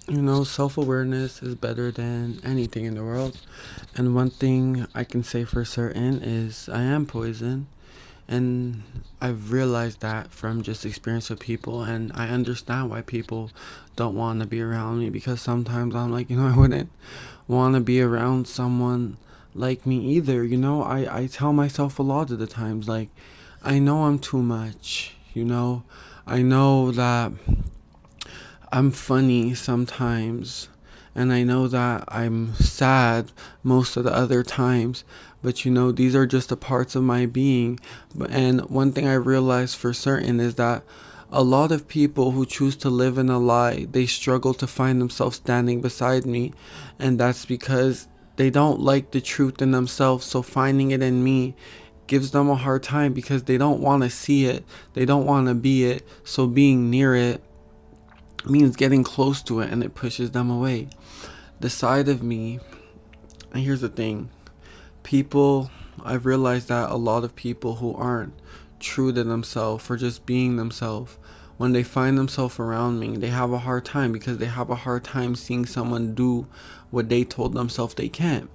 Self-awareness is better than anything in the world. And one thing I can say for certain is I am poison. And I've realized that from just experience with people. And I understand why people don't want to be around me, because sometimes I'm like, I wouldn't want to be around someone like me either. I tell myself a lot of the times, like, I know I'm too much. I know that I'm funny sometimes, and I know that I'm sad most of the other times. But these are just the parts of my being. And one thing I realized for certain is that a lot of people who choose to live in a lie, they struggle to find themselves standing beside me. And that's because they don't like the truth in themselves. So finding it in me gives them a hard time, because they don't want to see it. They don't want to be it. So being near it means getting close to it, and it pushes them away. The side of me, and here's the thing, people, I've realized that a lot of people who aren't true to themselves or just being themselves, when they find themselves around me, they have a hard time, because they have a hard time seeing someone do what they told themselves they can't.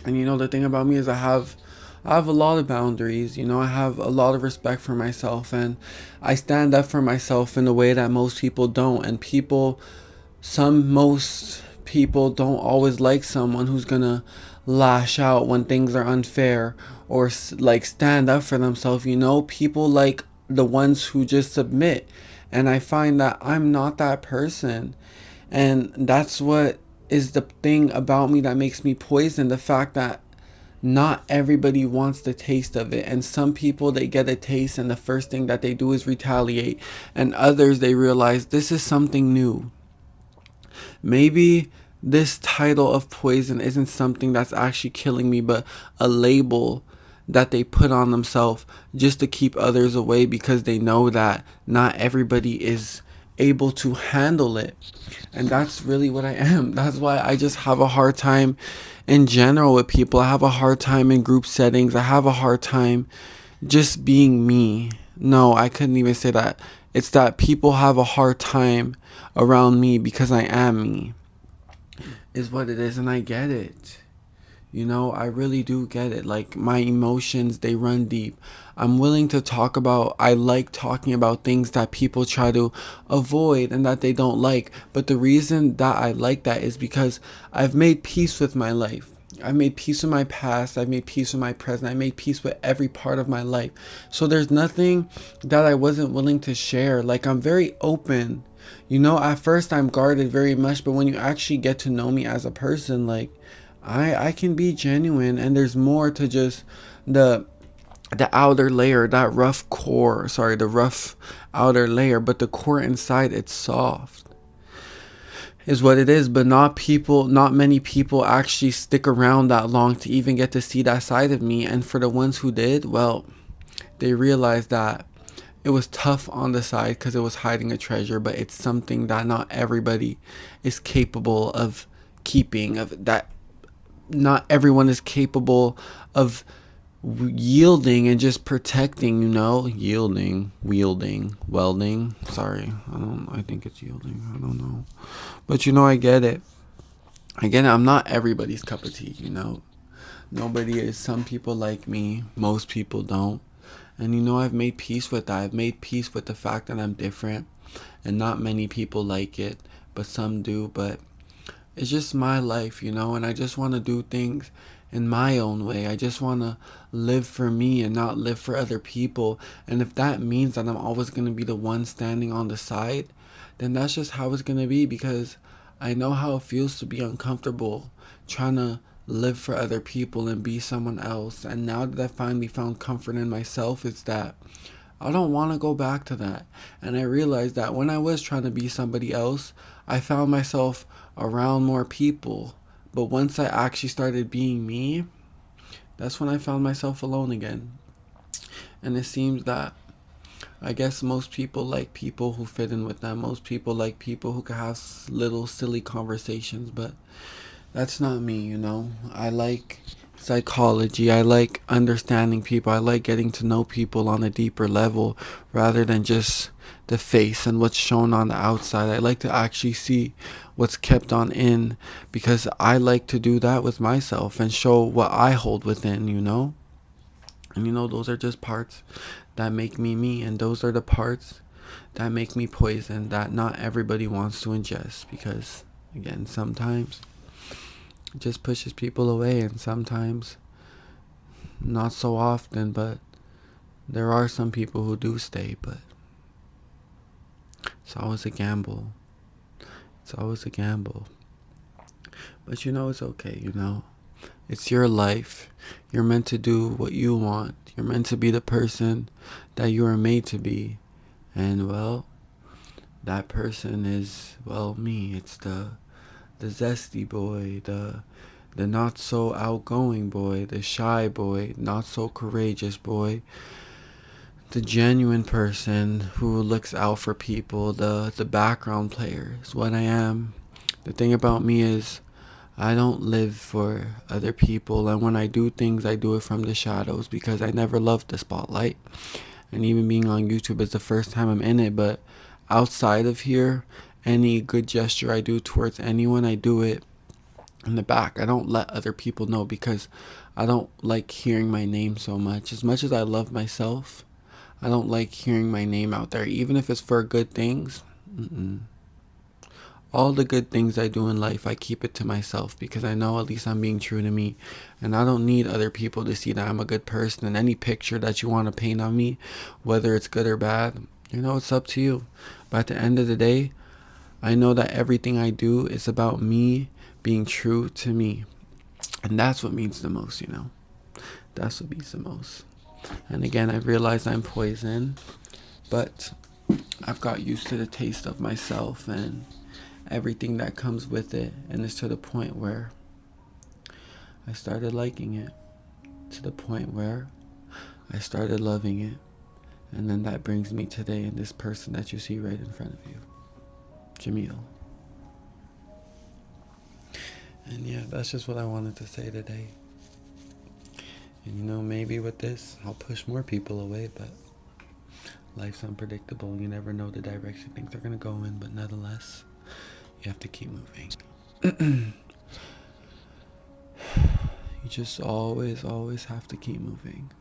And the thing about me is I have a lot of boundaries. I have a lot of respect for myself, and I stand up for myself in a way that most people don't. And most people don't always like someone who's gonna lash out when things are unfair, or like stand up for themselves. People like the ones who just submit. And I find that I'm not that person. And that's what is the thing about me that makes me poison, the fact that not everybody wants the taste of it. And some people, they get a taste, and the first thing that they do is retaliate. And others, they realize this is something new. Maybe this title of poison isn't something that's actually killing me, but a label that they put on themselves just to keep others away, because they know that not everybody is able to handle it. And that's really what I am. That's why I just have a hard time in general with people. I have a hard time in group settings. I have a hard time just being me. No, I couldn't even say that. It's that people have a hard time around me because I am me, is what it is. And I get it. I really do get it. Like, my emotions, they run deep. I'm willing to talk about, I like talking about things that people try to avoid and that they don't like. But the reason that I like that is because I've made peace with my life. I've made peace with my past. I've made peace with my present. I made peace with every part of my life. So there's nothing that I wasn't willing to share. Like, I'm very open. At first I'm guarded very much, but when you actually get to know me as a person, like, I can be genuine, and there's more to just the the outer layer, that rough core, sorry, the rough outer layer, but the core inside, it's soft, is what it is. But not many people actually stick around that long to even get to see that side of me. And for the ones who did, well, they realized that it was tough on the side because it was hiding a treasure, but it's something that not everybody is capable of keeping, of that not everyone is capable of yielding and just protecting, yielding, wielding, welding. Sorry, I think it's yielding. I don't know. But I get it. I'm not everybody's cup of tea. Nobody is. Some people like me, most people don't. And I've made peace with that. I've made peace with the fact that I'm different, and not many people like it, but some do. But it's just my life, and I just want to do things in my own way. I just want to live for me and not live for other people. And if that means that I'm always going to be the one standing on the side, then that's just how it's going to be, because I know how it feels to be uncomfortable trying to live for other people and be someone else. And now that I finally found comfort in myself, it's that I don't want to go back to that. And I realized that when I was trying to be somebody else, I found myself around more people. But once I actually started being me, that's when I found myself alone again. And it seems that, I guess, most people like people who fit in with them. Most people like people who can have little silly conversations. But that's not me. I like psychology. I like understanding people. I like getting to know people on a deeper level rather than just the face and what's shown on the outside. I like to actually see what's kept on in, because I like to do that with myself and show what I hold within, you know? And you know, those are just parts that make me me, and those are the parts that make me poison that not everybody wants to ingest, because again, sometimes it just pushes people away, and sometimes not so often, but there are some people who do stay, but it's always a gamble. It's always a gamble. But you know, it's okay, you know. It's your life. You're meant to do what you want. You're meant to be the person that you are made to be. And well, that person is, well, me. It's the zesty boy, the not so outgoing boy, the shy boy, not so courageous boy, the genuine person who looks out for people, the background player is what I am. The thing about me is I don't live for other people, and when I do things, I do it from the shadows, because I never loved the spotlight. And even being on YouTube is the first time I'm in it, but outside of here, any good gesture I do towards anyone, I do it in the back. I don't let other people know, because I don't like hearing my name so much. As much as I love myself, I don't like hearing my name out there, even if it's for good things. Mm-mm. All the good things I do in life, I keep it to myself, because I know at least I'm being true to me. And I don't need other people to see that I'm a good person. And any picture that you want to paint on me, whether it's good or bad, you know, it's up to you. But at the end of the day, I know that everything I do is about me being true to me. And that's what means the most, you know. That's what means the most. And again, I realize I'm poison, but I've got used to the taste of myself and everything that comes with it, and it's to the point where I started liking it, to the point where I started loving it. And then that brings me today in this person that you see right in front of you, Jamil. And yeah, that's just what I wanted to say today. And you know, maybe with this I'll push more people away, but life's unpredictable. You never know the direction things are gonna go in, but nonetheless, you have to keep moving. You just always have to keep moving.